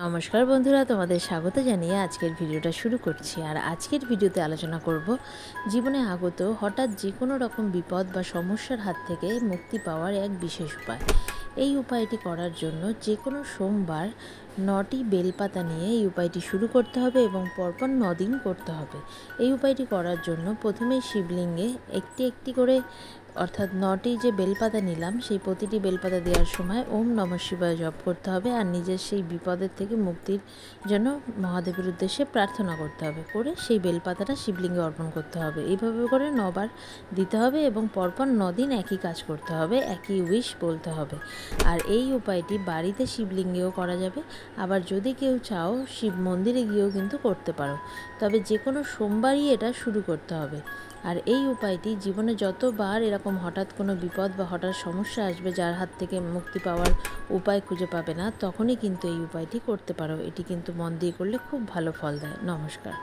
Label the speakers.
Speaker 1: নমস্কার বন্ধুরা, তোমাদের স্বাগত জানিয়ে আজকের ভিডিওটা শুরু করছি। আর আজকের ভিডিওতে আলোচনা করব জীবনে আগত হঠাৎ যে কোনো রকম বিপদ বা সমস্যার হাত থেকে মুক্তি পাওয়ার এক বিশেষ উপায়। এই উপায়টি করার জন্য যে কোনো সোমবার 9টি বেলপাতা নিয়ে এই উপায়টি শুরু করতে হবে এবং পরপর 9 দিন করতে হবে। এই উপায়টি করার জন্য প্রথমেই শিবলিঙ্গে একটি একটি করে অর্থাৎ 9টি যে বেলপাতা নিলাম সেই প্রতিটি বেলপাতা দেওয়ার সময় ওম নমঃ শিবায় জপ করতে হবে আর নিজের সেই বিপদের থেকে মুক্তির জন্য মহাদেবের উদ্দেশ্যে প্রার্থনা করতে হবে, করে সেই বেলপাতাটা শিবলিঙ্গে অর্পণ করতে হবে। এইভাবে করে 9 বার দিতে হবে এবং পরপর 9 দিন একই কাজ করতে হবে, একই উইশ বলতে হবে। আর এই উপায়টি বাড়িতে শিবলিঙ্গেও করা যাবে, আবার যদি কেউ চাও শিব মন্দিরে গিয়েও কিন্তু করতে পারো, তবে যে কোনো সোমবারই এটা শুরু করতে হবে। আর এই উপায়টি জীবনে যতবার এরকম হঠাৎ কোনো বিপদ বা হঠাৎ সমস্যা আসবে যার হাত থেকে মুক্তি পাওয়ার উপায় খুঁজে পাবে না, তখনই কিন্তু এই উপায়টি করতে পারো। এটি কিন্তু মন দিয়ে করলে খুব ভালো ফল দেয়। নমস্কার।